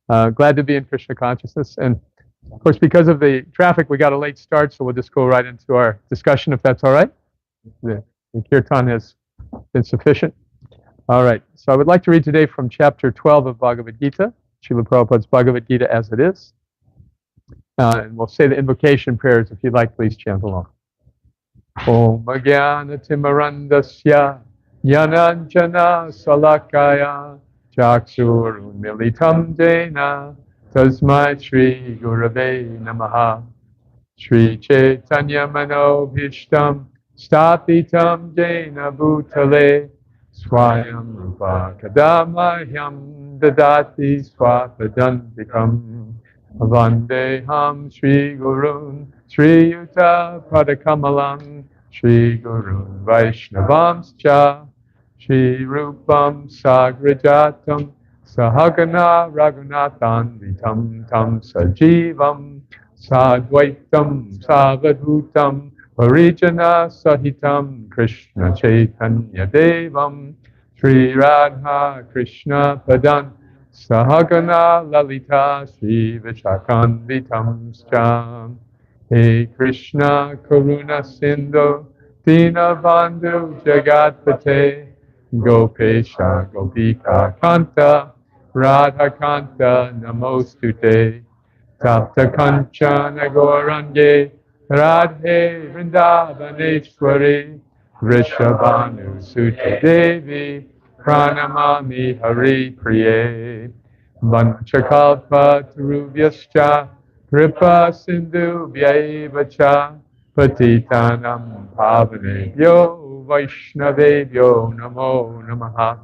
Glad to be in Krishna consciousness. And of course, because of the traffic, we got a late start, so we'll just go right into our discussion, if that's all right. The kirtan has been sufficient. All right. So I would like to read today from chapter 12 of Bhagavad Gita, Srila Prabhupada's Bhagavad Gita as it is. And we'll say the invocation prayers. If you'd like, please chant along. Om Jnana Timarandasya Jnananjana Salakaya Chakshurunmilitam Jena Tasmai Shri Gurave Namaha. Shri Chaitanya Manobhishtam Sthapitam Jena Bhutale Swayam Rupa Kadamahyam Dadati Swapadantikam Vandeham Shri Gurun Shri Yuta Padakamalam Shri Gurun Vaishnavamscha Shri Rupam Sagrajatam Sahagana Raghunathan Vitam Tam Sajivam Sadvaitam Savadhutam Parijana Sahitam Krishna Chaitanya Devam Sri Radha Krishna Padan Sahagana Lalita Sri Vichakanvitam Scham He Krishna Karuna Sindhu Dinabandhu Jagatpate Gopesha Gopika Kanta Radha Kanta Namostute Tapta Kanchana Gorange Radhe Vrindavaneshwari Vrishabhanu Sute Devi Pranamami Hari Priye Vanchakalpa Tarubhyascha Kripa Sindhu Vyaivacha Patitanam Pavanebhyo Vaishnavebhyo Namo Namaha.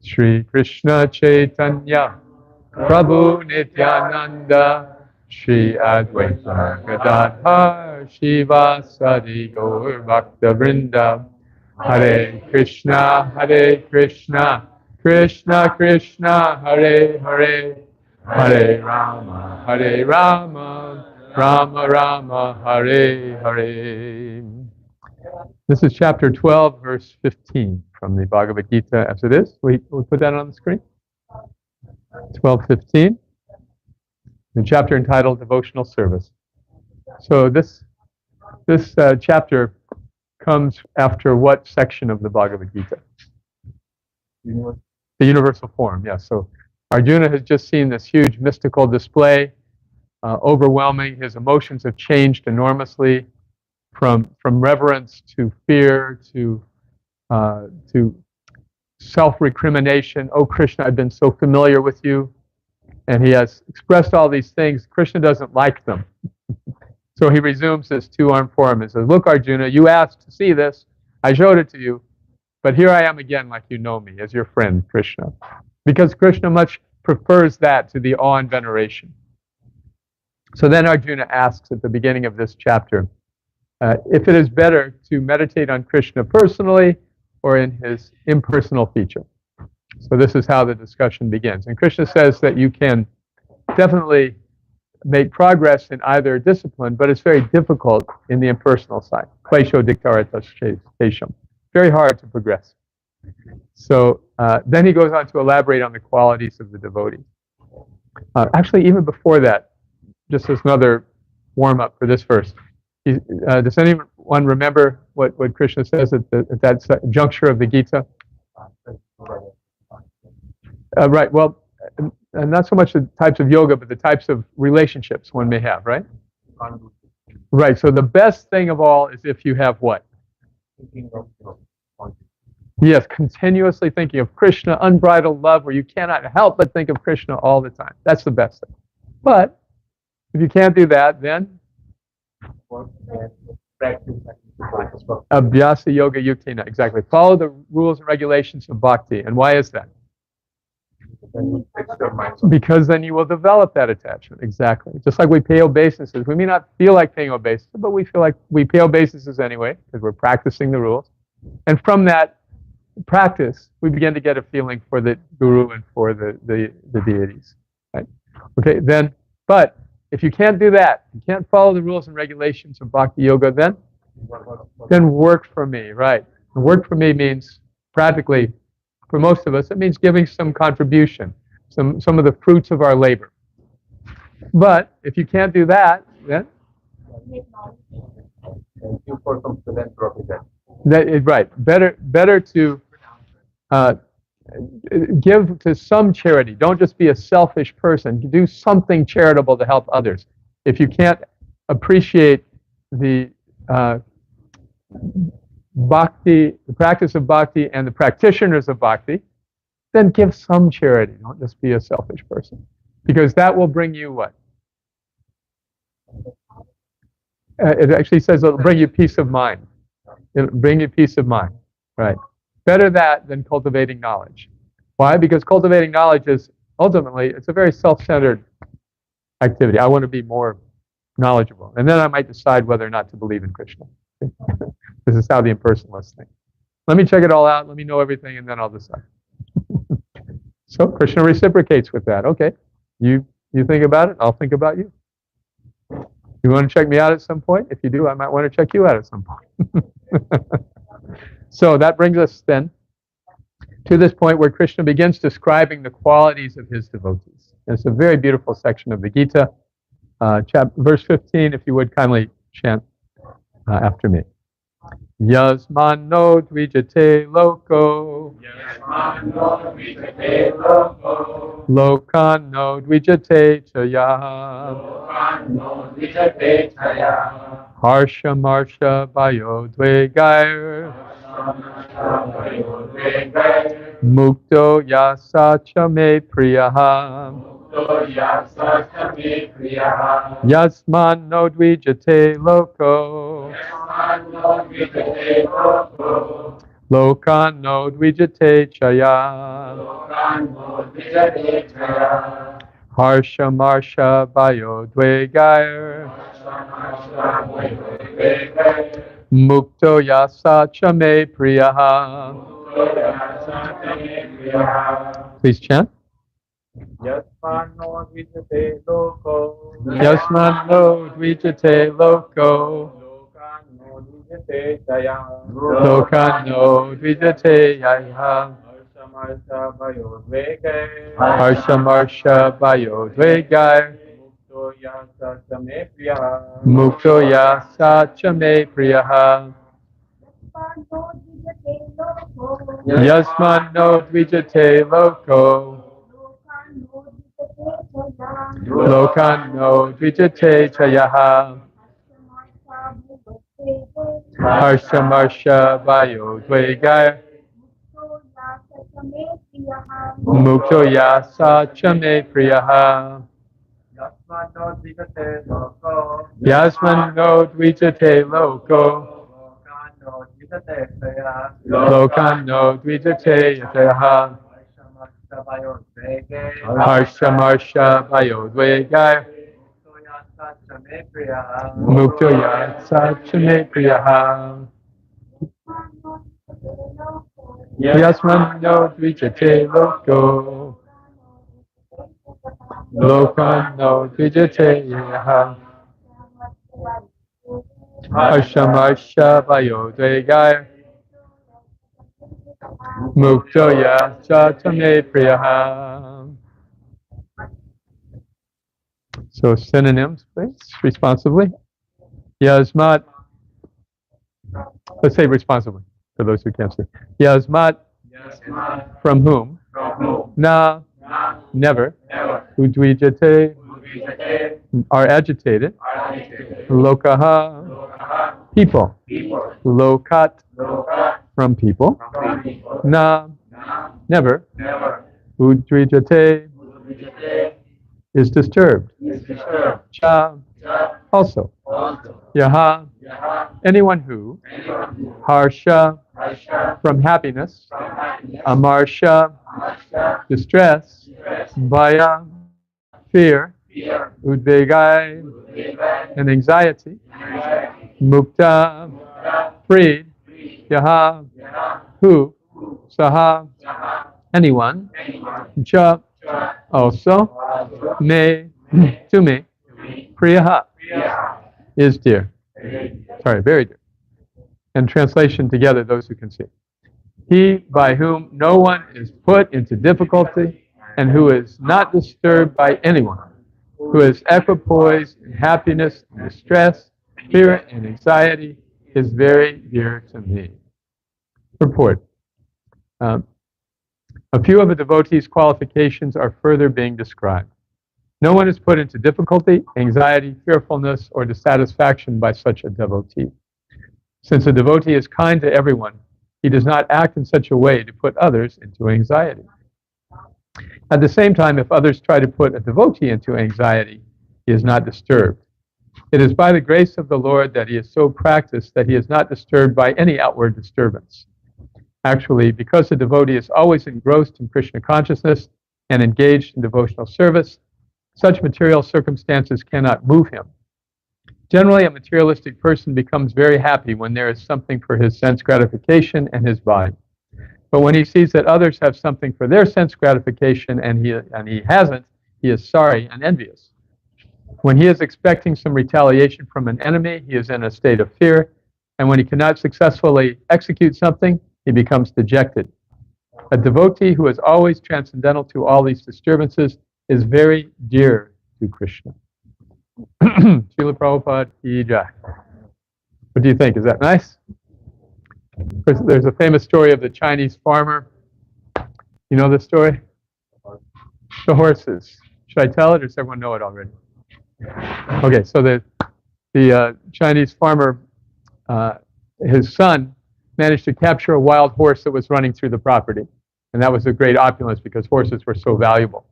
Shri Krishna Chaitanya Prabhu Nityananda Shri Advaita Gadadhar Shivasadi Gaur Bhakta Vrinda Hare Krishna Krishna Krishna Hare Hare Hare Rama Rama Rama Hare Hare. This is chapter 12, verse 15 from the Bhagavad Gita as it is. We put that on the screen. 12:15. The chapter entitled Devotional Service. So this chapter comes after what section of the Bhagavad Gita? The universal form, yes. So Arjuna has just seen this huge mystical display, overwhelming. His emotions have changed enormously from reverence to fear to self-recrimination. Oh, Krishna, I've been so familiar with you. And he has expressed all these things. Krishna doesn't like them. So he resumes his two-armed form and says, look, Arjuna, you asked to see this. I showed it to you. But here I am again like you know me, as your friend, Krishna. Because Krishna much prefers that to the awe and veneration. So then Arjuna asks at the beginning of this chapter, if it is better to meditate on Krishna personally or in his impersonal feature. So this is how the discussion begins. And Krishna says that you can definitely make progress in either discipline, but it's very difficult in the impersonal side. Klesho diktaratas shesham. Very hard to progress. So then he goes on to elaborate on the qualities of the devotee. Actually, even before that, just as another warm-up for this verse, does anyone remember what Krishna says at that juncture of the Gita? Right, well, and not so much the types of yoga, but the types of relationships one may have, right? Right, so the best thing of all is if you have what? Yes, continuously thinking of Krishna, unbridled love, where you cannot help but think of Krishna all the time. That's the best thing. But if you can't do that, then Abhyasa Yoga Yuktina, exactly. Follow the rules and regulations of bhakti. And why is that? Because then you will develop that attachment. Exactly. Just like we pay obeisances. We may not feel like paying obeisances, but we feel like we pay obeisances anyway because we're practicing the rules. And from that practice, we begin to get a feeling for the guru and for the deities. Right? Okay, then, but if you can't do that, you can't follow the rules and regulations of bhakti yoga, then work for me, right? And work for me means practically for most of us, it means giving some contribution, some of the fruits of our labor. But if you can't do that, then right. Better to give to some charity. Don't just be a selfish person. Do something charitable to help others. If you can't appreciate the bhakti, the practice of bhakti, and the practitioners of bhakti, then give some charity. Don't just be a selfish person, because that will bring you what? It actually says it'll bring you peace of mind. It'll bring you peace of mind, right? Better that than cultivating knowledge. Why? Because cultivating knowledge is ultimately, it's a very self-centered activity. I want to be more knowledgeable, and then I might decide whether or not to believe in Krishna. This is how the impersonalists think. Let me check it all out. Let me know everything, and then I'll decide. So Krishna reciprocates with that. Okay, you think about it. I'll think about you. You want to check me out at some point? If you do, I might want to check you out at some point. So that brings us then to this point where Krishna begins describing the qualities of his devotees. And it's a very beautiful section of the Gita. Verse 15, if you would kindly chant after me. Yasmano dvijate loko. Yasmano dvijate loko. Lokano dvijate chaya. Lokano dvijate chaya. Harsha marsha bayo dvegair. Mukto yasa chame priyaha. Yasman no dvijate loko. Lokan no dvijate chaya. Harsha marsha bayo dvegair. Mukto yasa chame priyaha. Please chant. Yasmano dvijate loko. Yasmano dvijate loko. Lokano dvijate chaya. Lokano dvijate yaya. Harsha bayo dvegai. Harsha marsha bayo dvegai. Mukto yasa chame priyaha. Mukto yasa chame priyaha. Yasmano dvijate loko. Lokano dvijate chayaha. Harsha marsha bayo dvegai. Mukto yasa chame priyaha. Yasmano dvijate loko. Yasmano dvijate loko. Lokano dvijate chaya. Lokano dvijate chayaha. Harsha marsha bayo dvegai. Mukto yasa chame priyaha. Yasmano dvijate loko. Lokano dvijate yaha. Harsha marsha bayo dvegai. Mukto yasa chame priyaha. So synonyms, please, responsibly. Yasmat. Let's say responsibly, for those who can't see. Yasmat. From whom? Na. Never. Udvijate. Are agitated. Lokaha. People. Lokat. From people. Na. Never. Udvijate. Is disturbed. Cha. Also. Yaha. Anyone who. Harsha. From happiness. Amarsha. Distress. Bhaya. Fear. Udvegai. And anxiety. Mukta. Freed. Yaha. Who. Saha. Anyone. Cha. Also. Me. To me. Priyaha. Is dear. Sorry, very dear. And translation together, those who can see. he by whom no one is put into difficulty, and who is not disturbed by anyone, who is equipoised in happiness and distress, fear and anxiety, is very dear to me. Purport. A few of a devotee's qualifications are further being described. No one is put into difficulty, anxiety, fearfulness, or dissatisfaction by such a devotee. Since a devotee is kind to everyone, he does not act in such a way to put others into anxiety. At the same time, if others try to put a devotee into anxiety, he is not disturbed. It is by the grace of the Lord that he is so practiced that he is not disturbed by any outward disturbance. Actually, because the devotee is always engrossed in Krishna consciousness and engaged in devotional service, such material circumstances cannot move him. Generally, a materialistic person becomes very happy when there is something for his sense gratification and his body. But when he sees that others have something for their sense gratification and he hasn't, he is sorry and envious. When he is expecting some retaliation from an enemy, he is in a state of fear, and when he cannot successfully execute something, he becomes dejected. A devotee who is always transcendental to all these disturbances is very dear to Krishna. Srila Prabhupada ki jai. What do you think? Is that nice? There's a famous story of the Chinese farmer. You know the story? The horses. Should I tell it, or does everyone know it already? Okay, so the Chinese farmer, his son, managed to capture a wild horse that was running through the property. And that was a great opulence because horses were so valuable.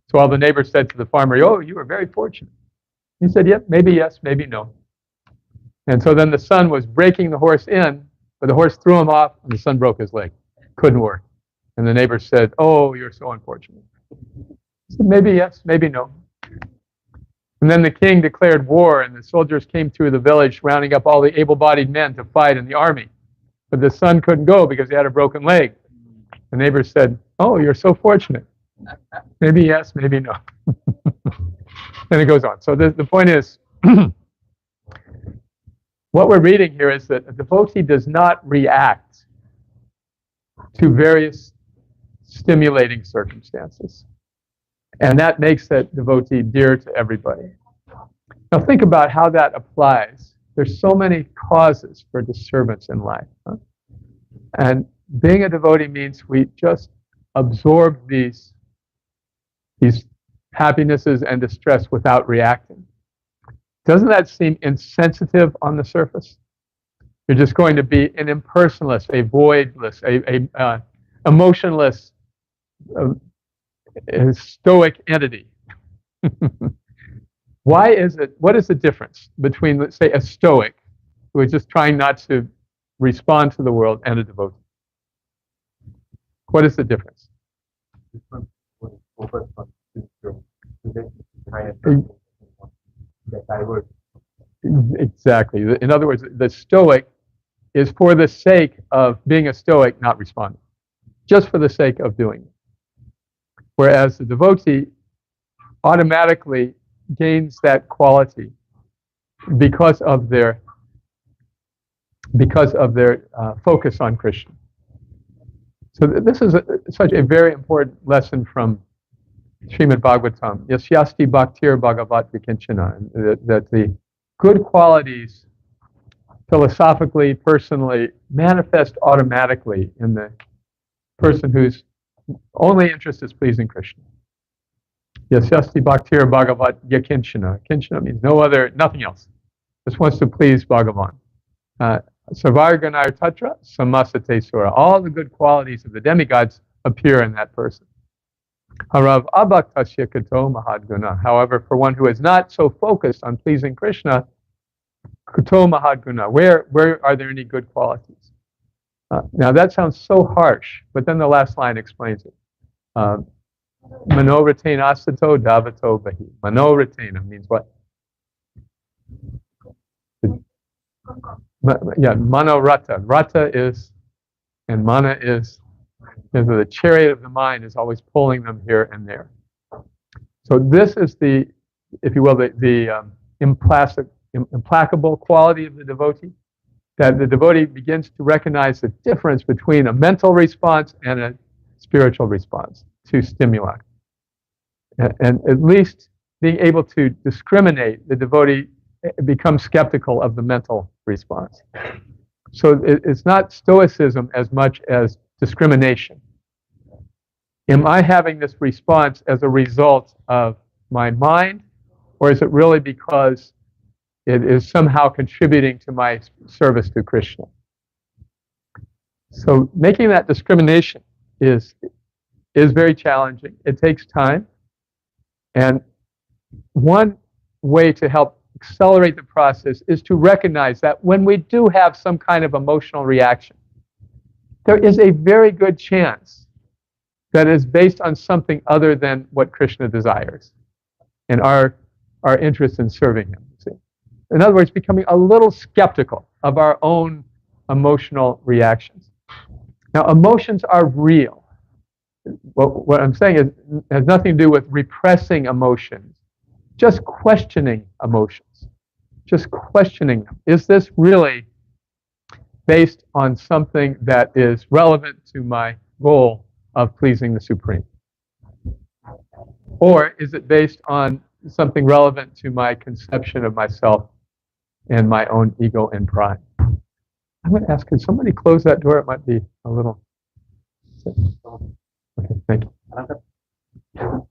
So all the neighbors said to the farmer, "Oh, you were very fortunate." He said, "Yep, maybe yes, maybe no." And so then the son was breaking the horse in, but the horse threw him off, and the son broke his leg. Couldn't work. And the neighbors said, "Oh, you're so unfortunate." He said, "Maybe yes, maybe no." And then the king declared war, and the soldiers came through the village, rounding up all the able-bodied men to fight in the army. But the son couldn't go because he had a broken leg. The neighbors said, "Oh, you're so fortunate. Maybe yes, maybe no." And it goes on. So the point is, what we're reading here is that a devotee does not react to various stimulating circumstances. And that makes that devotee dear to everybody. Now think about how that applies. There's so many causes for disturbance in life. Huh? And being a devotee means we just absorb these happinesses and distress without reacting. Doesn't that seem insensitive on the surface? You're just going to be an impersonalist, a voidless, a emotionless, a stoic entity. Why is it? What is the difference between, let's say, a stoic who is just trying not to respond to the world and a devotee? What is the difference? Exactly. In other words, the stoic is for the sake of being a stoic, not responding, just for the sake of doing it. Whereas the devotee automatically gains that quality because of their focus on Krishna. So this is such a very important lesson from Srimad Bhagavatam. Yasyasti bhaktir bhagavat vikinchana. That the good qualities philosophically, personally, manifest automatically in the person whose only interest is pleasing Krishna. Yasyasti bhaktir bhagavat yakinchana. Kinchana means nothing else. Just wants to please Bhagavan. Savarganar tatra samasate sura. All the good qualities of the demigods appear in that person. Harav abhaktasya kato mahadguna. However, for one who is not so focused on pleasing Krishna, kato mahadguna, where are there any good qualities? Now that sounds so harsh, but then the last line explains it. Manoratena asato davato bahi. Manoratena means what? Manorata. Rata is, and mana is, the chariot of the mind is always pulling them here and there. So this is the, if you will, the implacable quality of the devotee. that the devotee begins to recognize the difference between a mental response and a spiritual response to stimuli. And at least being able to discriminate, the devotee becomes skeptical of the mental response. So it's not stoicism as much as discrimination. Am I having this response as a result of my mind, or is it really because it is somehow contributing to my service to Krishna? So making that discrimination is very challenging. It takes time. And one way to help accelerate the process is to recognize that when we do have some kind of emotional reaction, there is a very good chance that is based on something other than what Krishna desires and our interest in serving him. See? In other words, becoming a little skeptical of our own emotional reactions. Now, emotions are real. What I'm saying is, has nothing to do with repressing emotions, just questioning emotions, just questioning them. Is this really based on something that is relevant to my goal of pleasing the Supreme? Or is it based on something relevant to my conception of myself and my own ego and pride? I'm going to ask, can somebody close that door? It might be a little... Okay, thank you.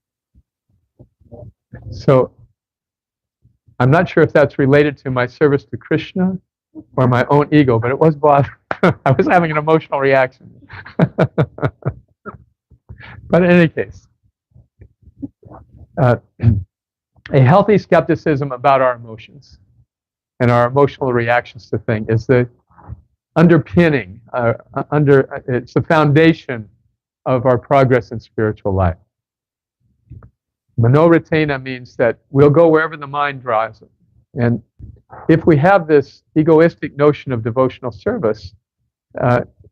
So, I'm not sure if that's related to my service to Krishna or my own ego, but it was bothering. I was having an emotional reaction. But in any case, a healthy skepticism about our emotions and our emotional reactions to things is the underpinning, it's the foundation of our progress in spiritual life. Manoritena means that we'll go wherever the mind draws it. And if we have this egoistic notion of devotional service,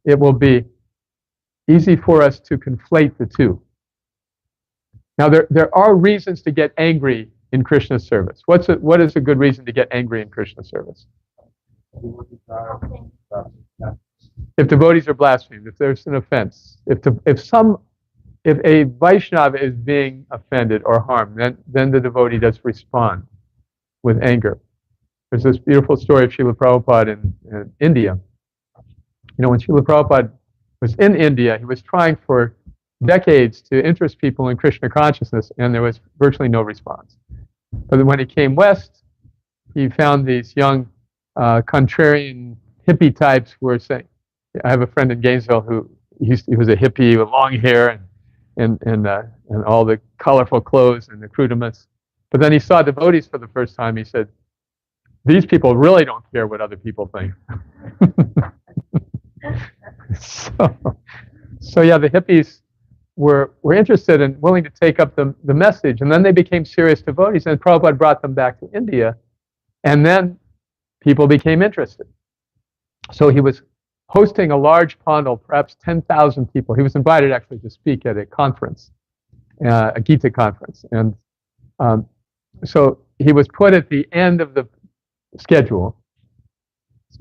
it will be easy for us to conflate the two. Now, there are reasons to get angry in Krishna's service. What is a good reason to get angry in Krishna's service? If devotees are blasphemed, if there's an offense, if a Vaishnava is being offended or harmed, then the devotee does respond with anger. There's this beautiful story of Srila Prabhupada in India. You know, when Srila Prabhupada was in India, he was trying for decades to interest people in Krishna consciousness, and there was virtually no response. But when he came west, he found these young contrarian hippie types who were saying, I have a friend in Gainesville who he was a hippie with long hair and all the colorful clothes and accoutrements. But then he saw devotees for the first time. He said, these people really don't care what other people think. So yeah, the hippies were interested and willing to take up the message. And then they became serious devotees. And Prabhupada brought them back to India. And then people became interested. So he was hosting a large pandal, perhaps 10,000 people. He was invited actually to speak at a conference, a Gita conference. And so he was put at the end of the schedule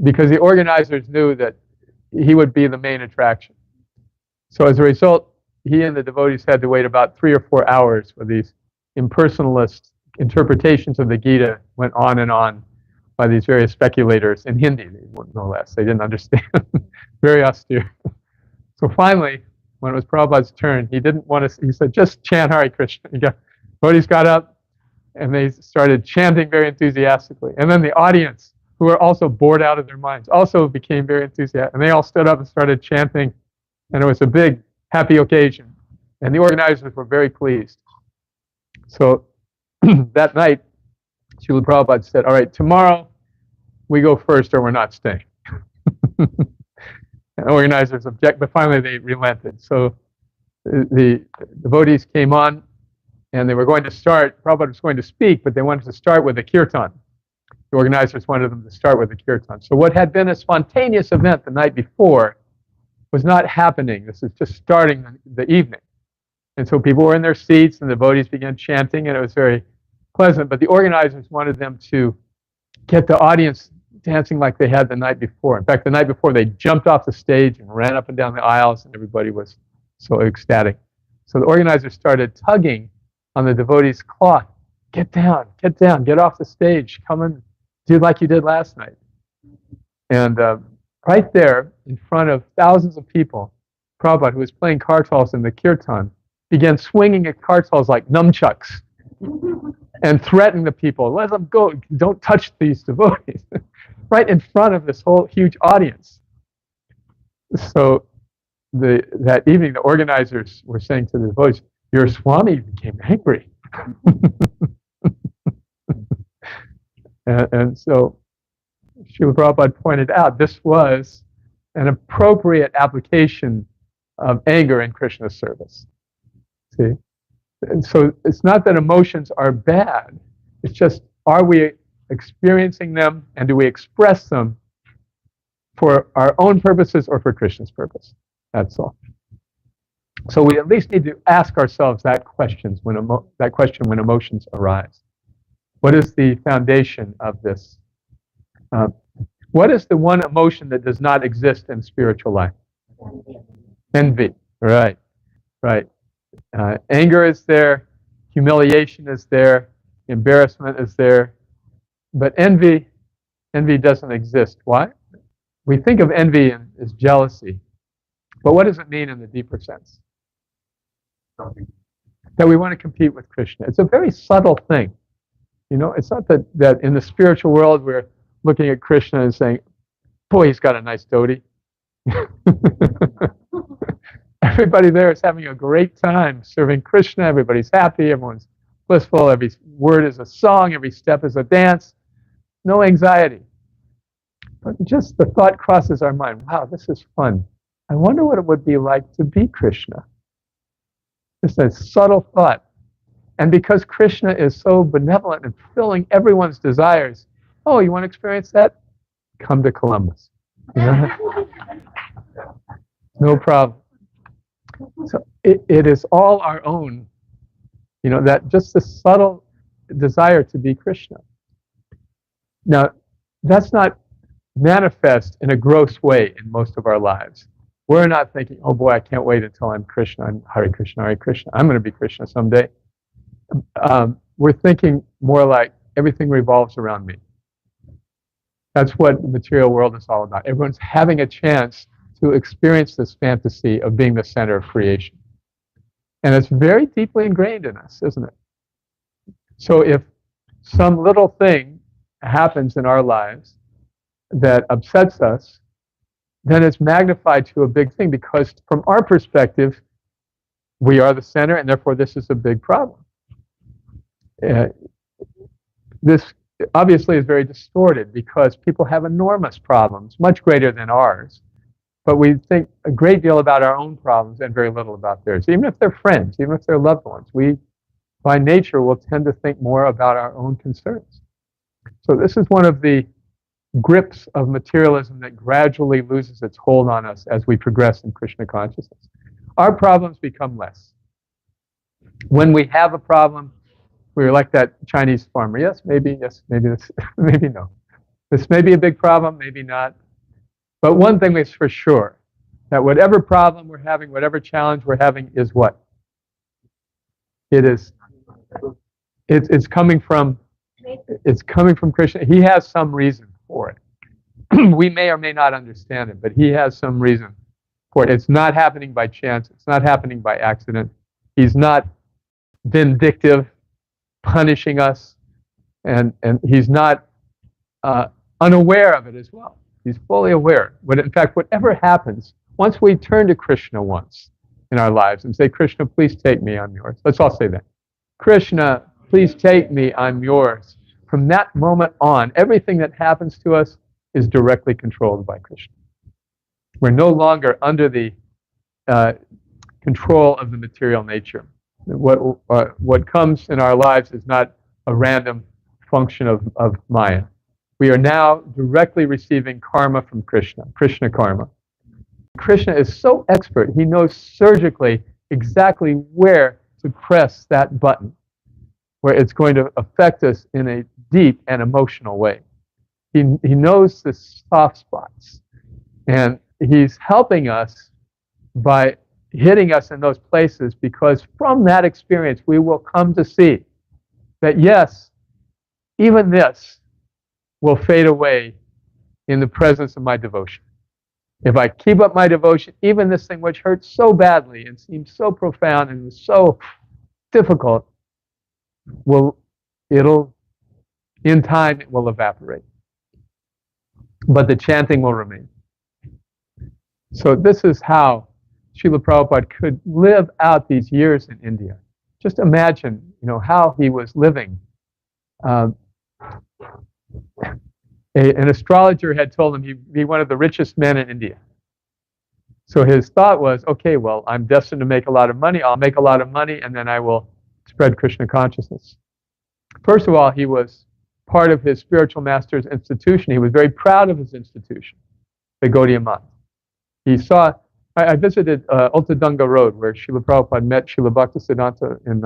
because the organizers knew that he would be the main attraction. So as a result, he and the devotees had to wait about 3 or 4 hours where these impersonalist interpretations of the Gita went on and on by these various speculators in Hindi, no less. They didn't understand. Very austere. So finally, when it was Prabhupada's turn, he didn't want to, he said, just chant Hare Krishna. Devotees got up and they started chanting very enthusiastically. And then the audience, who were also bored out of their minds, also became very enthusiastic. And they all stood up and started chanting. And it was a big, happy occasion. And the organizers were very pleased. So that night, Srila Prabhupada said, all right, tomorrow we go first or we're not staying. And organizers object, but finally they relented. So the devotees came on and they were going to start, Prabhupada was going to speak, but they wanted to start with a kirtan. The organizers wanted them to start with a kirtan. So what had been a spontaneous event the night before was not happening. This is just starting the evening. And so people were in their seats and the devotees began chanting and it was very pleasant, but the organizers wanted them to get the audience dancing like they had the night before. In fact, the night before, they jumped off the stage and ran up and down the aisles, and everybody was so ecstatic. So the organizers started tugging on the devotees' cloth. Get down, get off the stage. Come and do like you did last night. And right there, in front of thousands of people, Prabhupada, who was playing kartals in the kirtan, began swinging at kartals like nunchucks and threatening the people, let them go, don't touch these devotees, right in front of this whole huge audience. So that evening, the organizers were saying to the devotees, your Swami became angry. and so Srila Prabhupada pointed out this was an appropriate application of anger in Krishna's service. See? And so it's not that emotions are bad. It's just, are we experiencing them and do we express them for our own purposes or for Krishna's purpose? That's all. So we at least need to ask ourselves that question when emotions arise. What is the foundation of this? What is the one emotion that does not exist in spiritual life? Envy. Right. Anger is there, humiliation is there, embarrassment is there, but envy doesn't exist. Why? We think of envy as jealousy, but what does it mean in the deeper sense? That we want to compete with Krishna. It's a very subtle thing. You know, it's not that in the spiritual world we're looking at Krishna and saying, boy, he's got a nice dhoti. Everybody there is having a great time serving Krishna. Everybody's happy. Everyone's blissful. Every word is a song. Every step is a dance. No anxiety. But just the thought crosses our mind, wow, this is fun. I wonder what it would be like to be Krishna. Just a subtle thought. And because Krishna is so benevolent and filling everyone's desires, oh, you want to experience that? Come to Columbus. No problem. So it is all our own, that just the subtle desire to be Krishna. Now, that's not manifest in a gross way in most of our lives. We're not thinking, oh boy, I can't wait until I'm Krishna. I'm Hare Krishna, Hare Krishna. I'm going to be Krishna someday. We're thinking more like everything revolves around me. That's what the material world is all about. Everyone's having a chance to experience this fantasy of being the center of creation. And it's very deeply ingrained in us, isn't it? So if some little thing happens in our lives that upsets us, then it's magnified to a big thing because from our perspective, we are the center and therefore this is a big problem. This obviously is very distorted because people have enormous problems, much greater than ours. But we think a great deal about our own problems and very little about theirs. Even if they're friends, even if they're loved ones, we, by nature, will tend to think more about our own concerns. So this is one of the grips of materialism that gradually loses its hold on us as we progress in Krishna consciousness. Our problems become less. When we have a problem, we're like that Chinese farmer. Yes, maybe this, maybe no. This may be a big problem, maybe not. But one thing is for sure, that whatever problem we're having, whatever challenge we're having is what? It's coming from Krishna. He has some reason for it. We may or may not understand it, but he has some reason for it. It's not happening by chance. It's not happening by accident. He's not vindictive, punishing us, and he's not unaware of it as well. He's fully aware. But in fact, whatever happens, once we turn to Krishna once in our lives and say, Krishna, please take me, I'm yours. Let's all say that. Krishna, please take me, I'm yours. From that moment on, everything that happens to us is directly controlled by Krishna. We're no longer under the control of the material nature. What comes in our lives is not a random function of Maya. We are now directly receiving karma from Krishna, Krishna karma. Krishna is so expert, he knows surgically exactly where to press that button, where it's going to affect us in a deep and emotional way. He knows the soft spots, and he's helping us by hitting us in those places, because from that experience we will come to see that yes, even this will fade away in the presence of my devotion. If I keep up my devotion, even this thing which hurts so badly and seems so profound and was so difficult, in time, it will evaporate. But the chanting will remain. So this is how Srila Prabhupada could live out these years in India. Just imagine, how he was living. An astrologer had told him he'd be one of the richest men in India. So his thought was, okay, well, I'm destined to make a lot of money. I'll make a lot of money, and then I will spread Krishna consciousness. First of all, he was part of his spiritual master's institution. He was very proud of his institution, the Gaudiya Math. He saw, I visited Ultadanga Road, where Srila Prabhupada met Srila Bhaktisiddhanta in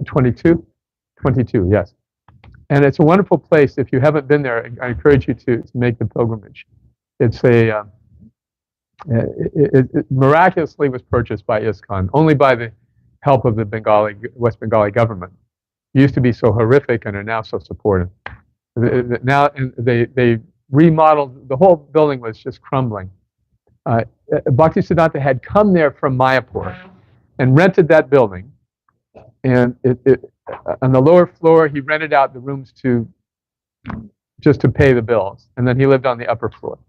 22? 22, yes. And it's a wonderful place. If you haven't been there, I encourage you to make the pilgrimage. It's it miraculously was purchased by ISKCON, only by the help of the West Bengali government. It used to be so horrific and are now so supportive. Now they remodeled, the whole building was just crumbling. Bhaktisiddhanta had come there from Mayapur and rented that building, and on the lower floor he rented out the rooms just to pay the bills, and then he lived on the upper floor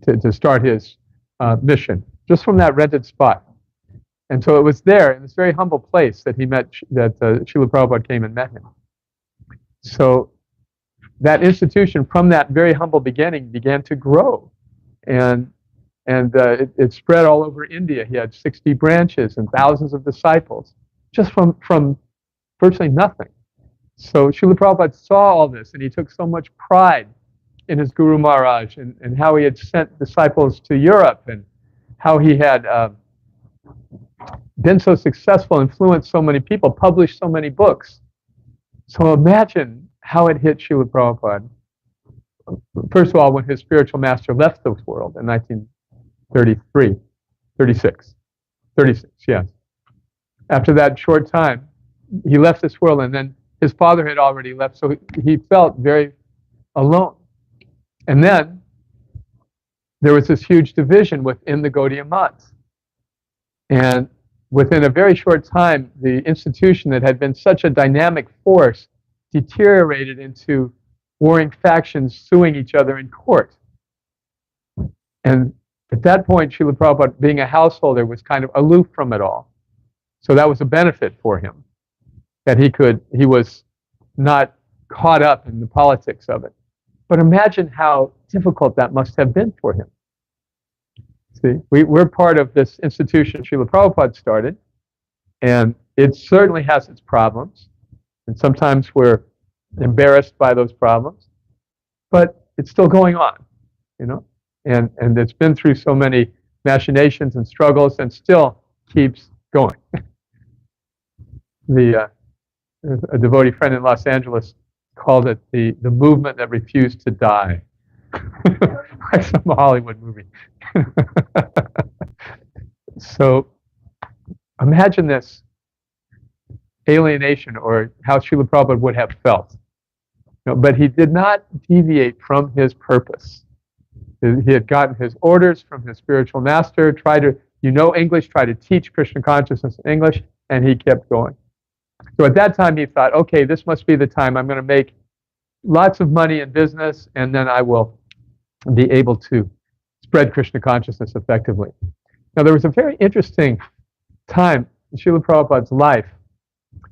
to start his mission, just from that rented spot. And so it was there, in this very humble place, that he met, Srila Prabhupada came and met him. So that institution, from that very humble beginning, began to grow. And it spread all over India. He had 60 branches and thousands of disciples, just from virtually nothing. So Srila Prabhupada saw all this, and he took so much pride in his Guru Maharaj, and how he had sent disciples to Europe, and how he had been so successful, influenced so many people, published so many books. So imagine how it hit Srila Prabhupada. First of all, when his spiritual master left this world in 36, yes. After that short time, he left this world, and then his father had already left, so he felt very alone. And then there was this huge division within the Gaudiya Maths. And within a very short time, the institution that had been such a dynamic force deteriorated into warring factions suing each other in court. And at that point, Srila Prabhupada, being a householder, was kind of aloof from it all. So that was a benefit for him, that he was not caught up in the politics of it. But imagine how difficult that must have been for him. See, we're part of this institution Srila Prabhupada started, and it certainly has its problems, and sometimes we're embarrassed by those problems, but it's still going on, and it's been through so many machinations and struggles, and still keeps going. A devotee friend in Los Angeles called it the movement that refused to die. Like some Hollywood movie. So imagine this alienation, or how Srila Prabhupada would have felt. But he did not deviate from his purpose. He had gotten his orders from his spiritual master, tried to, English, try to teach Krishna consciousness in English, and he kept going. So at that time he thought, okay, this must be the time. I'm going to make lots of money in business, and then I will be able to spread Krishna consciousness effectively. Now, there was a very interesting time in Srila Prabhupada's life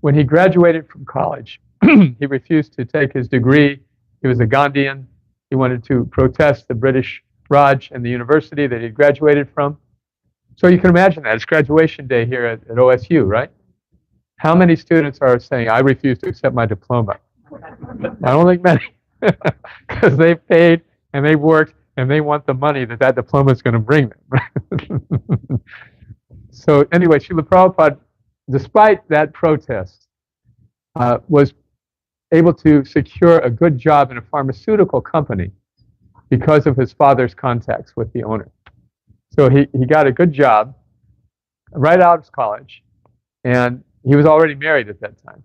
when he graduated from college. He refused to take his degree. He was a Gandhian. He wanted to protest the British Raj and the university that he graduated from. So you can imagine that. It's graduation day here at OSU, right? How many students are saying, I refuse to accept my diploma? I don't think many, because they've paid and they've worked and they want the money that diploma is going to bring them. So anyway, Srila Prabhupada, despite that protest, was able to secure a good job in a pharmaceutical company because of his father's contacts with the owner. So he got a good job right out of college, and he was already married at that time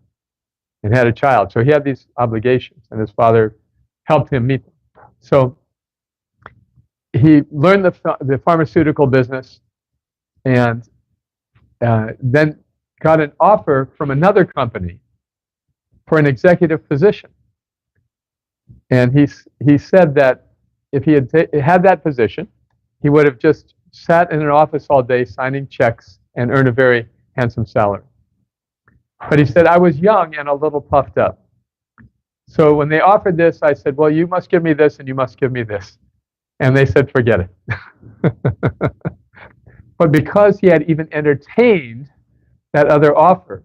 and had a child. So he had these obligations, and his father helped him meet them. So he learned the pharmaceutical business, and then got an offer from another company for an executive position. And he said that if he had that position, he would have just sat in an office all day signing checks and earned a very handsome salary. But he said, I was young and a little puffed up. So when they offered this, I said, well, you must give me this and you must give me this. And they said, forget it. But because he had even entertained that other offer,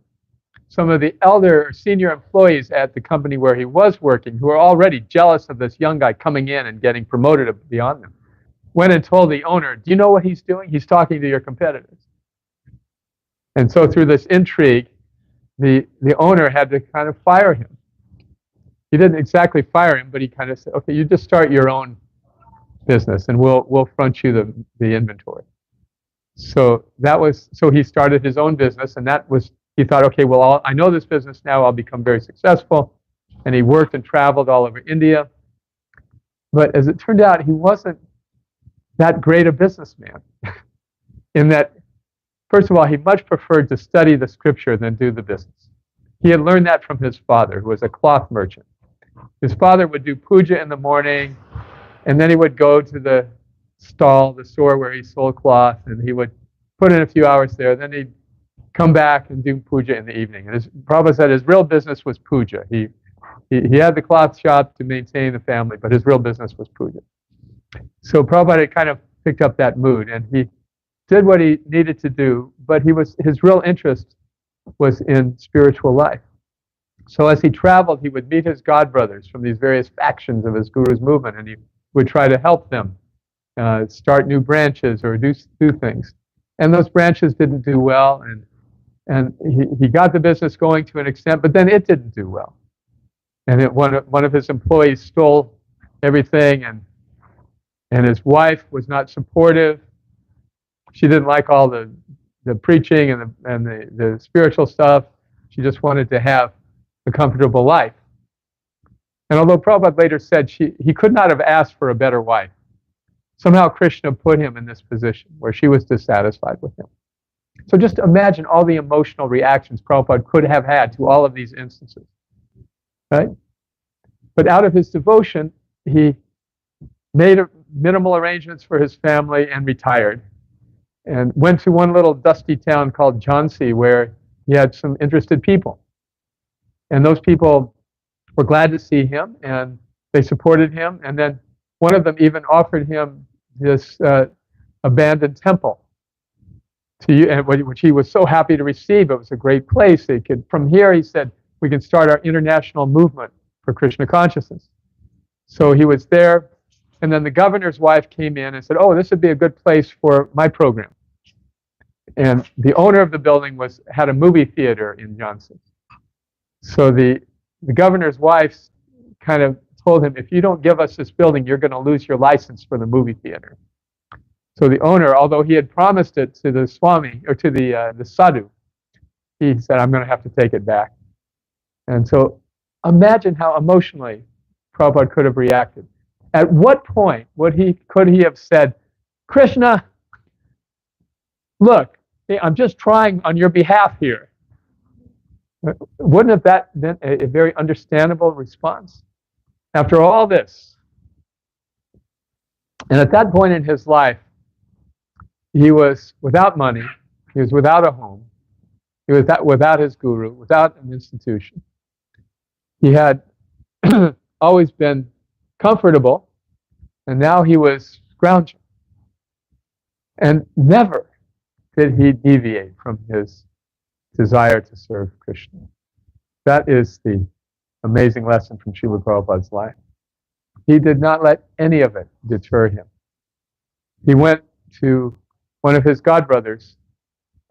some of the elder or senior employees at the company where he was working, who were already jealous of this young guy coming in and getting promoted beyond them, went and told the owner, do you know what he's doing? He's talking to your competitors. And so through this intrigue, the owner had to kind of fire him. He didn't exactly fire him, but he kind of said, okay, you just start your own business and we'll front you the inventory. So he started his own business, and he thought, okay, well, I know this business now, I'll become very successful. And he worked and traveled all over India. But as it turned out, he wasn't that great a businessman. In that, first of all, he much preferred to study the scripture than do the business. He had learned that from his father, who was a cloth merchant. His father would do puja in the morning, and then he would go to the store where he sold cloth, and he would put in a few hours there. Then he'd come back and do puja in the evening. And Prabhupada said his real business was puja. He had the cloth shop to maintain the family, but his real business was puja. So Prabhupada had kind of picked up that mood, and he did what he needed to do, but his real interest was in spiritual life. So as he traveled, he would meet his godbrothers from these various factions of his guru's movement, and he would try to help them start new branches or do things. And those branches didn't do well, and he got the business going to an extent, but then it didn't do well. And one of his employees stole everything, and his wife was not supportive. She didn't like all the preaching and the spiritual stuff. She just wanted to have a comfortable life. And although Prabhupada later said he could not have asked for a better wife, somehow Krishna put him in this position where she was dissatisfied with him. So just imagine all the emotional reactions Prabhupada could have had to all of these instances, right? But out of his devotion, he made minimal arrangements for his family and retired, and went to one little dusty town called Jhansi where he had some interested people. And those people were glad to see him, and they supported him. And then one of them even offered him this abandoned temple, which he was so happy to receive. It was a great place. From here, he said, we can start our international movement for Krishna consciousness. So he was there, and then the governor's wife came in and said, oh, this would be a good place for my program. And the owner of the building had a movie theater in Jhansi. So the governor's wife kind of told him, if you don't give us this building, you're going to lose your license for the movie theater. So the owner, although he had promised it to the Swami, or to the sadhu, he said, I'm going to have to take it back. And so imagine how emotionally Prabhupada could have reacted. At what point could he have said, Krishna, look, I'm just trying on your behalf here. Wouldn't have that been a very understandable response? After all this. And at that point in his life, he was without money, he was without a home, he was without his guru, without an institution. He had always been comfortable, and now he was scrounging. And never did he deviate from his desire to serve Krishna. That is the amazing lesson from Srila Prabhupada's life. He did not let any of it deter him. He went to one of his godbrothers.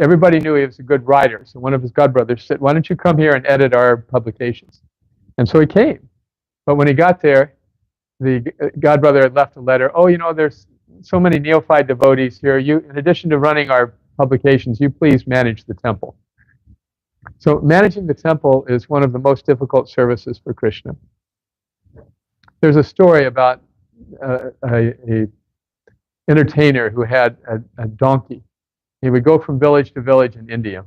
Everybody knew he was a good writer, so one of his godbrothers said, why don't you come here and edit our publications? And so he came. But when he got there, the godbrother had left a letter. Oh, there's so many neophyte devotees here. You, in addition to running our publications, you please manage the temple. So managing the temple is one of the most difficult services for Krishna. There's a story about a entertainer who had a donkey. He would go from village to village in India.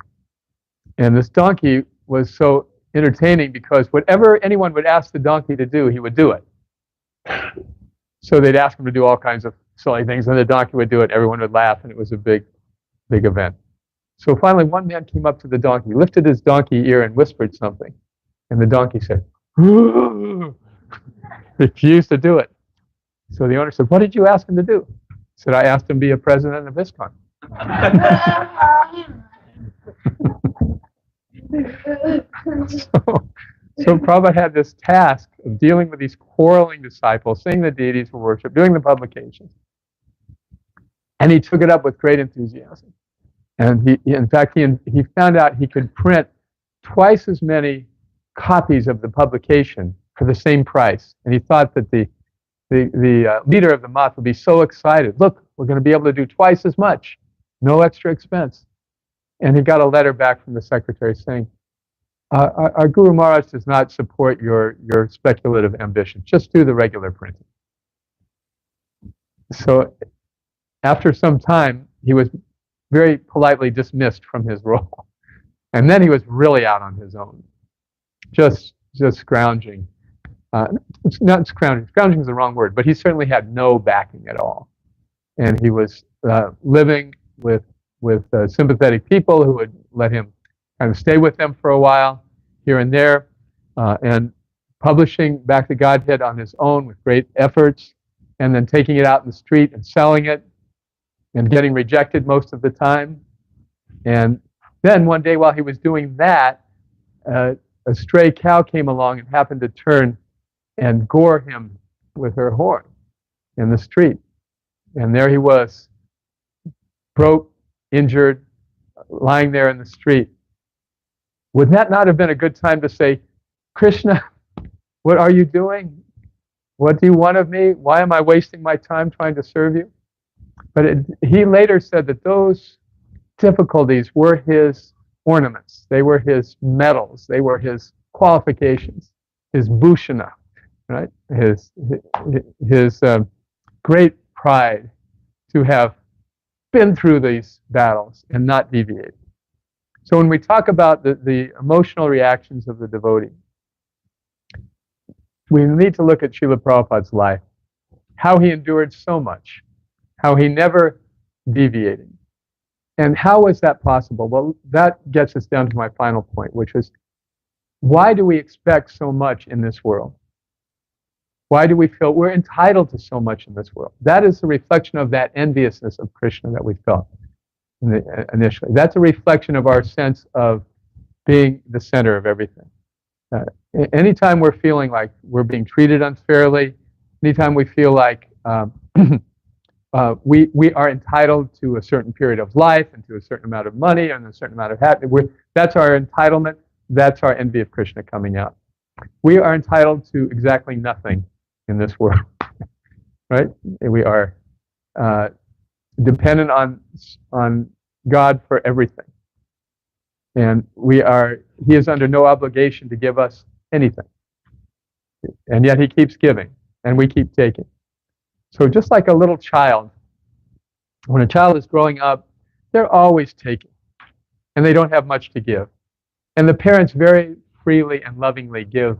And this donkey was so entertaining because whatever anyone would ask the donkey to do, he would do it. So they'd ask him to do all kinds of silly things, and the donkey would do it. Everyone would laugh, and it was a big, big event. So finally, one man came up to the donkey, lifted his donkey ear, and whispered something. And the donkey said, refused to do it. So the owner said, what did you ask him to do? He said, I asked him to be a president of ISKCON. So Prabhupada had this task of dealing with these quarreling disciples, saying the deities were worshipped, doing the publications. And he took it up with great enthusiasm. And in fact, he found out he could print twice as many copies of the publication for the same price. And he thought that the leader of the moth would be so excited. Look, we're going to be able to do twice as much. No extra expense. And he got a letter back from the secretary saying, our Guru Maharaj does not support your speculative ambition. Just do the regular printing. So after some time, he was very politely dismissed from his role. And then he was really out on his own, just scrounging. It's not scrounging. Scrounging is the wrong word, but he certainly had no backing at all. And he was living with sympathetic people who would let him kind of stay with them for a while, here and there, and publishing Back to Godhead on his own with great efforts, and then taking it out in the street and selling it, and getting rejected most of the time. And then one day while he was doing that, a stray cow came along and happened to turn and gore him with her horn in the street. And there he was, broke, injured, lying there in the street. Would that not have been a good time to say, Krishna, what are you doing? What do you want of me? Why am I wasting my time trying to serve you? But he later said that those difficulties were his ornaments. They were his medals. They were his qualifications, his bhushana, right? His great pride to have been through these battles and not deviate. So when we talk about the emotional reactions of the devotee, we need to look at Srila Prabhupada's life, how he endured so much, how he never deviated. And how was that possible? Well, that gets us down to my final point, which is, why do we expect so much in this world? Why do we feel we're entitled to so much in this world? That is a reflection of that enviousness of Krishna that we felt initially. That's a reflection of our sense of being the center of everything. Anytime we're feeling like we're being treated unfairly, anytime we feel like we are entitled to a certain period of life and to a certain amount of money and a certain amount of happiness, that's our entitlement. That's our envy of Krishna coming out. We are entitled to exactly nothing in this world, right? We are dependent on God for everything. And he is under no obligation to give us anything. And yet he keeps giving, and we keep taking. So just like a little child, when a child is growing up, they're always taking, and they don't have much to give. And the parents very freely and lovingly give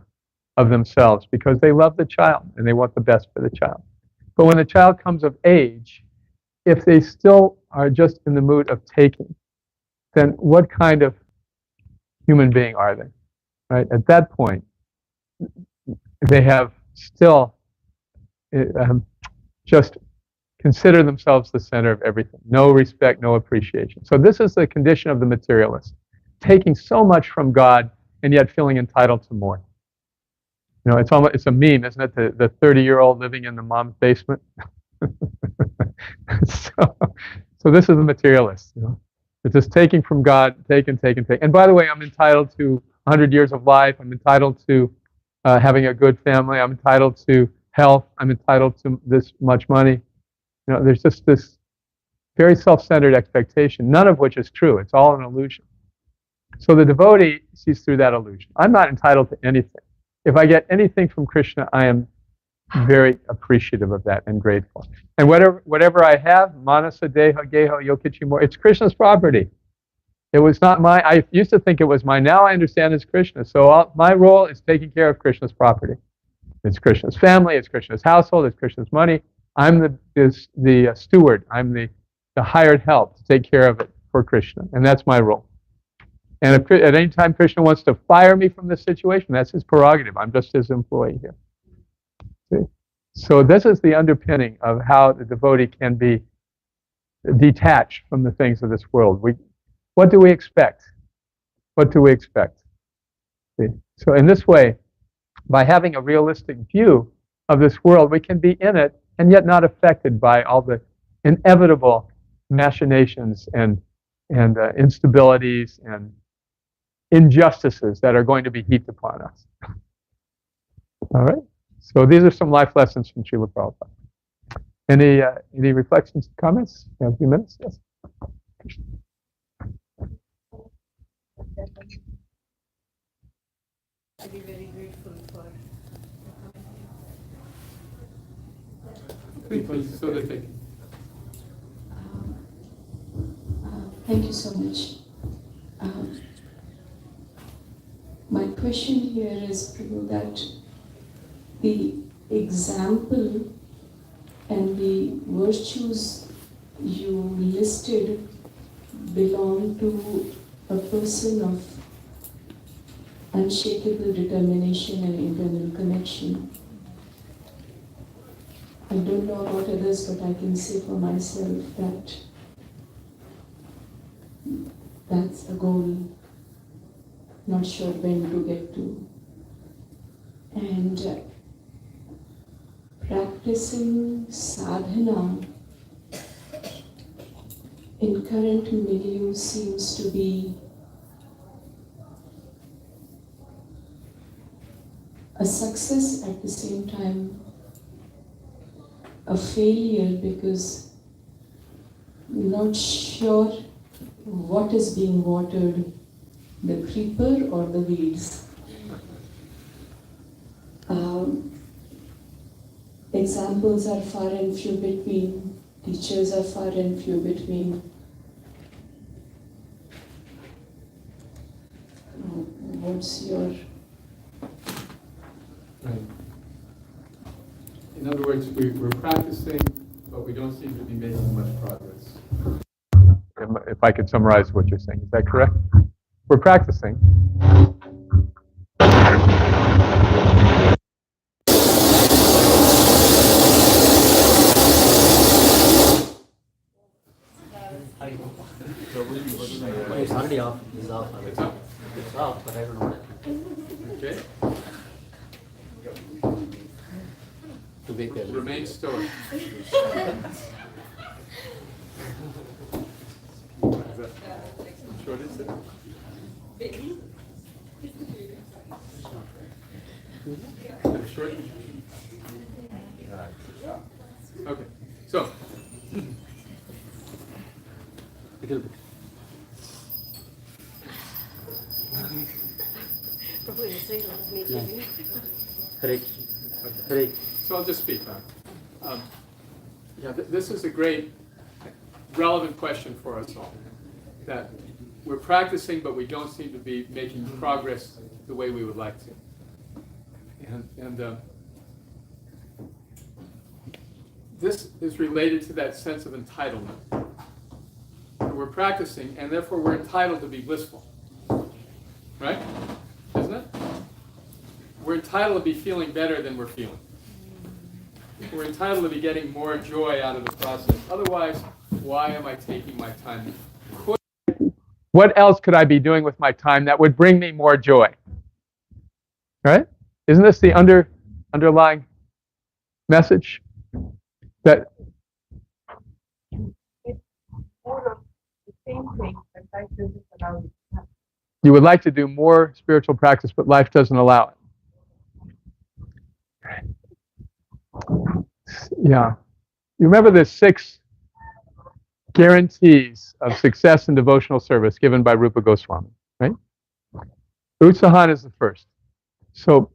of themselves because they love the child and they want the best for the child. But when the child comes of age, if they still are just in the mood of taking, then what kind of human being are they? Right? At that point, they have still just consider themselves the center of everything. No respect, no appreciation. So this is the condition of the materialist, taking so much from God and yet feeling entitled to more. It's a meme, isn't it? The 30-year-old living in the mom's basement. So this is the materialist. It's just taking from God, take. And by the way, I'm entitled to 100 years of life. I'm entitled to having a good family. I'm entitled to health. I'm entitled to this much money. There's just this very self-centered expectation, none of which is true. It's all an illusion. So the devotee sees through that illusion. I'm not entitled to anything. If I get anything from Krishna, I am very appreciative of that and grateful. And whatever I have, manasa, deha, geha, yokichimor, it's Krishna's property. It was not mine. I used to think it was mine. Now I understand it's Krishna. So my role is taking care of Krishna's property. It's Krishna's family. It's Krishna's household. It's Krishna's money. I'm the steward. I'm the hired help to take care of it for Krishna. And that's my role. And if, at any time Krishna wants to fire me from this situation, that's his prerogative. I'm just his employee here. See? So this is the underpinning of how the devotee can be detached from the things of this world. What do we expect? What do we expect? See? So in this way, by having a realistic view of this world, we can be in it and yet not affected by all the inevitable machinations and instabilities and injustices that are going to be heaped upon us. All right? So these are some life lessons from Srila Prabhupada. Any reflections, comments? You have a few minutes? Yes. I'd be very grateful for. Thank you so much. My question here is, Prabhu, that the example and the virtues you listed belong to a person of unshakable determination and internal connection. I don't know about others, but I can say for myself that that's a goal, not sure when to get to. And practicing sadhana in current milieu seems to be a success, at the same time a failure, because I'm not sure what is being watered, the creeper or the weeds. Examples are far and few between, teachers are far and few between. What's your... Right. In other words, we're practicing, but we don't seem to be making much progress. If I could summarize what you're saying, is that correct? We're practicing. It's already off. It's off. It's up. It's off, but I don't know what. Okay. To make that. Remain stoic. Short is it? Short? Okay. So. Little bit. Hare. Hare. So I'll just speak now. This is a great, relevant question for us all. That we're practicing, but we don't seem to be making progress the way we would like to. And this is related to that sense of entitlement. We're practicing, and therefore we're entitled to be blissful. Right? Isn't it? We're entitled to be feeling better than we're feeling. We're entitled to be getting more joy out of the process. Otherwise, why am I taking my time? What else could I be doing with my time that would bring me more joy? Right? Isn't this the underlying message? That it's more of the same thing, but life doesn't allow you to have. You would like to do more spiritual practice, but life doesn't allow it. Yeah. You remember the 6 guarantees of success in devotional service given by Rupa Goswami, right? Utsahan is the first. So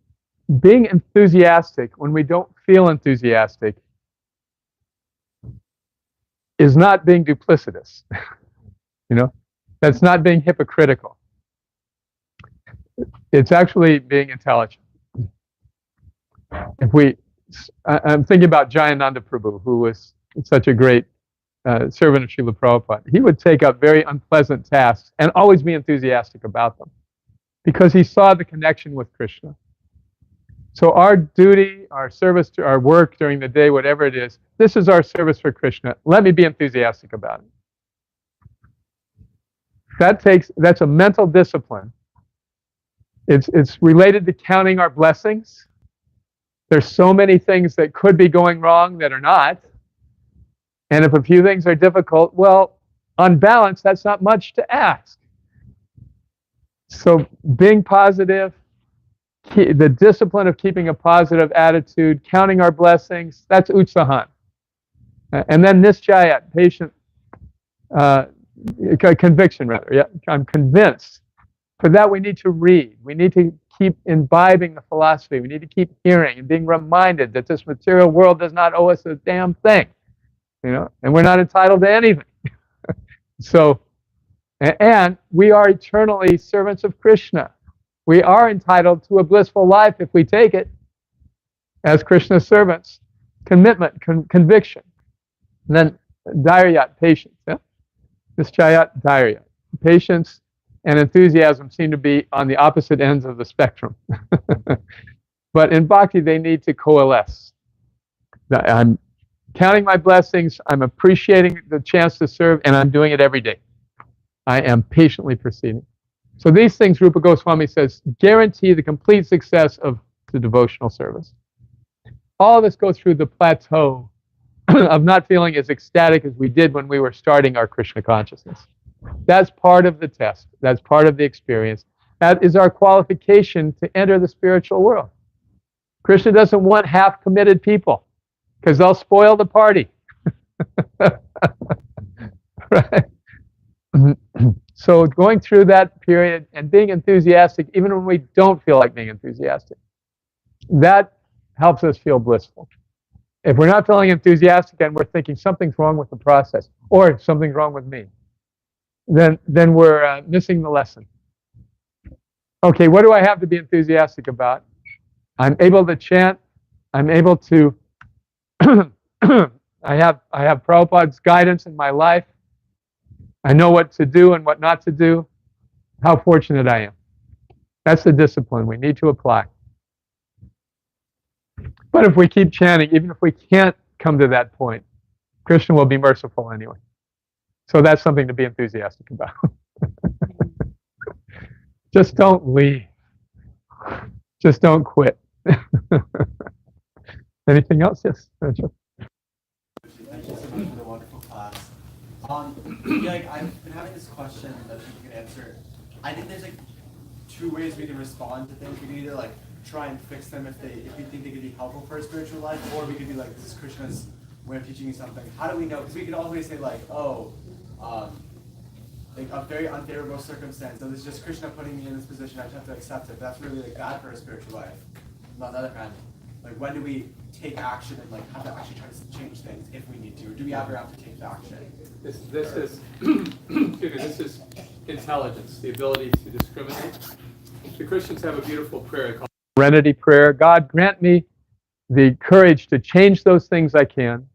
being enthusiastic when we don't feel enthusiastic is not being duplicitous. You know, that's not being hypocritical. It's actually being intelligent. I'm thinking about Jayananda Prabhu, who was such a great servant of Srila Prabhupada. He would take up very unpleasant tasks and always be enthusiastic about them because he saw the connection with Krishna. So our duty, our service, to our work during the day, whatever it is, this is our service for Krishna. Let me be enthusiastic about it. That's a mental discipline. It's related to counting our blessings. There's so many things that could be going wrong that are not. And if a few things are difficult, well, on balance, that's not much to ask. So being positive, the discipline of keeping a positive attitude, counting our blessings, that's utsahan. And then nischayat, patient, conviction rather. Yeah, I'm convinced. For that we need to read. We need to keep imbibing the philosophy. We need to keep hearing and being reminded that this material world does not owe us a damn thing. You know, and we're not entitled to anything. So, and we are eternally servants of Krishna. We are entitled to a blissful life if we take it as Krishna's servants. Commitment, conviction. And then dhairyat, patience. Yeah? Nischayat, dhairyat. Patience and enthusiasm seem to be on the opposite ends of the spectrum. But in bhakti, they need to coalesce. I'm counting my blessings, I'm appreciating the chance to serve, and I'm doing it every day. I am patiently proceeding. So these things, Rupa Goswami says, guarantee the complete success of the devotional service. All of us go through the plateau of not feeling as ecstatic as we did when we were starting our Krishna consciousness. That's part of the test. That's part of the experience. That is our qualification to enter the spiritual world. Krishna doesn't want half-committed people because they'll spoil the party. Right? So going through that period and being enthusiastic, even when we don't feel like being enthusiastic, that helps us feel blissful. If we're not feeling enthusiastic and we're thinking something's wrong with the process or something's wrong with me, then we're missing the lesson. Okay, what do I have to be enthusiastic about? I'm able to chant. I'm able to. I have Prabhupada's guidance in my life. I know what to do and what not to do. How fortunate I am. That's the discipline we need to apply. But if we keep chanting, even if we can't come to that point, Krishna will be merciful anyway. So that's something to be enthusiastic about. Just don't leave. Just don't quit. Anything else? Yes. Thank you so much for the wonderful class. I've been having this question that you can answer. I think there's 2 ways we can respond to things. We can either try and fix them if we think they could be helpful for a spiritual life, or we could be like, this is Krishna's way of teaching you something. How do we know? Because we could always say a very unfavorable circumstance. So this is just Krishna putting me in this position. I just have to accept it. That's really bad for a spiritual life. On the other hand, when do we take action and have to actually try to change things if we need to, or do we ever have to take action? This is this is intelligence, the ability to discriminate. The Christians have a beautiful prayer called Serenity Prayer. God, grant me the courage to change those things I can,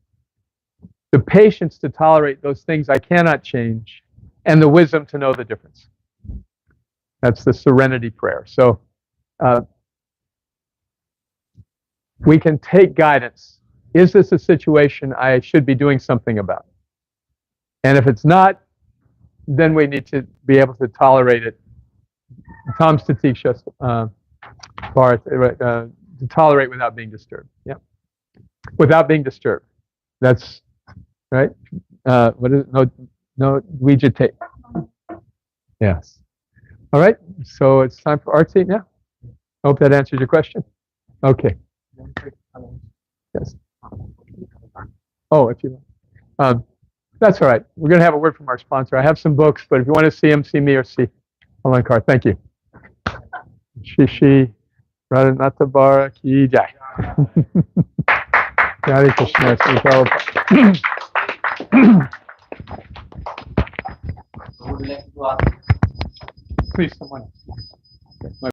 the patience to tolerate those things I cannot change, and the wisdom to know the difference. That's the Serenity Prayer. So we can take guidance. Is this a situation I should be doing something about? And if it's not, then we need to be able to tolerate it. Tom's to teach us to tolerate without being disturbed. Yeah, without being disturbed. That's right. What is it? No vegetate. Yes. All right. So it's time for Arti now. Hope that answers your question. Okay. Yes. Oh, if you that's all right. We're going to have a word from our sponsor. I have some books, but if you want to see them, see me or see Alankar. Thank you. Shishi Radhanatha Bara Ki Jai. Hare Krishna. Srila Prabhupada. Would you like to ask? Please, someone else.